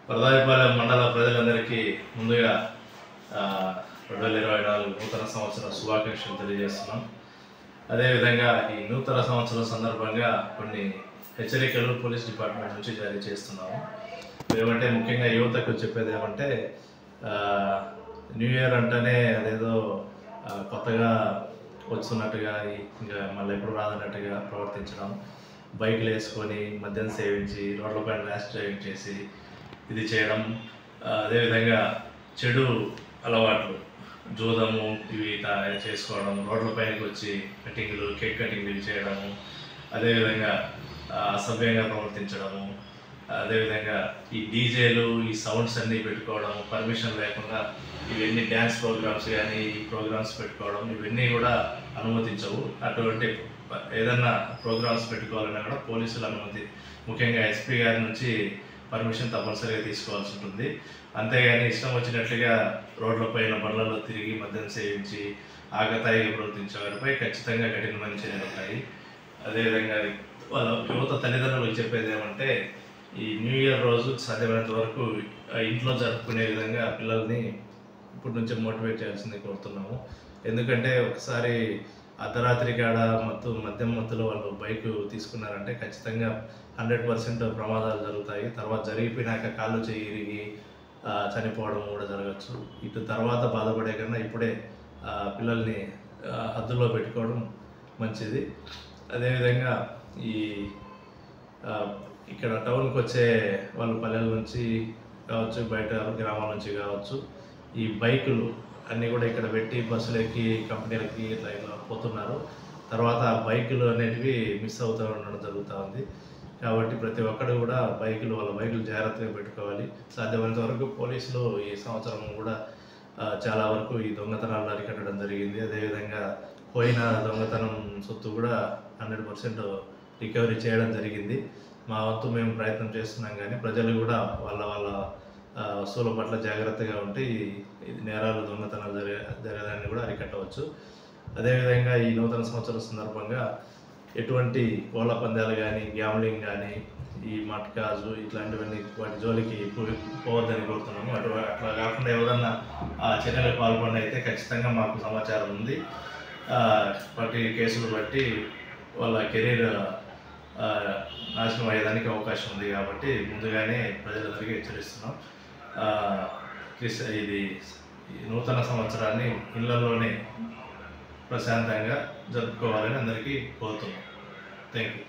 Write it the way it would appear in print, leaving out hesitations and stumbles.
వరదాయపాలెం మండల ప్రజలందరికీ ముందుగా 2024 నూతన సంవత్సర శుభాకాంక్షలు తెలియజేస్తున్నాం. అదేవిధంగా ఈ నూతన సంవత్సరం సందర్భంగా కొన్ని హెచ్చరికలు పోలీస్ డిపార్ట్మెంట్ నుంచి జారీ చేస్తున్నాము. ఏమంటే ముఖ్యంగా యువతకు చెప్పేది ఏమంటే న్యూ ఇయర్ అంటేనే అదేదో కొత్తగా వస్తున్నట్టుగా ఇంకా మళ్ళీ ఎప్పుడు రాదన్నట్టుగా ప్రవర్తించడం, బైక్లు వేసుకొని మద్యం సేవించి రోడ్లపైన ర్యాష్ డ్రైవింగ్ చేసి ఇది చేయడం, అదేవిధంగా చెడు అలవాట్లు జూదము ఇవి చేసుకోవడం, రోడ్లపైనకి వచ్చి కటింగ్లు కేక్ కటింగ్లు చేయడము, అదేవిధంగా అసభ్యంగా ప్రవర్తించడము, అదేవిధంగా ఈ డీజేలు ఈ సౌండ్స్ అన్నీ పెట్టుకోవడం పర్మిషన్ లేకుండా ఇవన్నీ డ్యాన్స్ ప్రోగ్రామ్స్ కానీ ఈ ప్రోగ్రామ్స్ పెట్టుకోవడం ఇవన్నీ కూడా అనుమతించవు. అటువంటి ఏదన్నా ప్రోగ్రామ్స్ పెట్టుకోవాలన్నా కూడా పోలీసుల అనుమతి, ముఖ్యంగా ఎస్పీ గారి నుంచి పర్మిషన్ తప్పనిసరిగా తీసుకోవాల్సి ఉంటుంది. అంతేగాని ఇష్టం వచ్చినట్లుగా రోడ్లపైన బండ్లలో తిరిగి మద్యం సేవించి ఆగతాయిగా ప్రవర్తించే వారిపై ఖచ్చితంగా కఠినమైన చర్యలు ఉంటాయి. అదేవిధంగా వాళ్ళ యువత తల్లిదండ్రులకు చెప్పేది ఏమంటే ఈ న్యూ ఇయర్ రోజు సాధ్యమైనంత వరకు ఇంట్లో జరుపుకునే విధంగా పిల్లల్ని ఇప్పటి నుంచే మోటివేట్ చేయాల్సింది కోరుతున్నాము. ఎందుకంటే ఒకసారి అర్ధరాత్రి కాడ మద్యం మత్తులో వాళ్ళు బైక్ తీసుకున్నారంటే ఖచ్చితంగా 100% ప్రమాదాలు జరుగుతాయి. తర్వాత జరిగిపోయినాక కాళ్ళు చేయి ఇరిగి చనిపోవడం కూడా జరగచ్చు. ఇటు తర్వాత బాధపడే కన్నా ఇప్పుడే పిల్లల్ని హద్దుల్లో పెట్టుకోవడం మంచిది. అదేవిధంగా ఈ ఇక్కడ టౌన్కి వచ్చే వాళ్ళు పల్లెల నుంచి కావచ్చు, బయట గ్రామాల నుంచి కావచ్చు, ఈ బైకులు అన్నీ కూడా ఇక్కడ పెట్టి బస్సులు ఎక్కి కంపెనీలకి ఇట్లా పోతున్నారు. తర్వాత ఆ బైకులు అనేటివి మిస్ అవుతూ ఉండడం జరుగుతూ ఉంది. కాబట్టి ప్రతి ఒక్కరు కూడా వాళ్ళ బైకులు జాగ్రత్తగా పెట్టుకోవాలి. సాధ్యమైనంత వరకు పోలీసులు ఈ సంవత్సరం కూడా చాలా వరకు ఈ దొంగతనాలను అరికట్టడం జరిగింది. అదేవిధంగా పోయిన దొంగతనం సొత్తు కూడా 100% రికవరీ చేయడం జరిగింది. మా వంతు మేము ప్రయత్నం చేస్తున్నాం, కానీ ప్రజలు కూడా వాళ్ళ వస్తువుల పట్ల జాగ్రత్తగా ఉంటే ఈ నేరాలు దొంగతనాలు జరగడాన్ని కూడా అరికట్టవచ్చు. అదేవిధంగా ఈ నూతన సంవత్సరం సందర్భంగా ఎటువంటి కోళ్ళ పందాలు కానీ, గ్యామ్లింగ్ కానీ, ఈ మట్కాజు ఇట్లాంటివన్నీ వాటి జోలికి పోవద్దని కోరుతున్నాము. అట్లా కాకుండా ఎవరన్నా ఆ చర్యలకు పాల్పడిన అయితే ఖచ్చితంగా మాకు సమాచారం ఉంది. వాటి కేసులు బట్టి వాళ్ళ కెరీర్ నాశనం అయ్యేదానికి అవకాశం ఉంది. కాబట్టి ముందుగానే ప్రజలందరికీ హెచ్చరిస్తున్నాం. ఇది నూతన సంవత్సరాన్ని ఇళ్లలోనే ప్రశాంతంగా జరుపుకోవాలని అందరికీ కోరుతున్నాం. Thank you.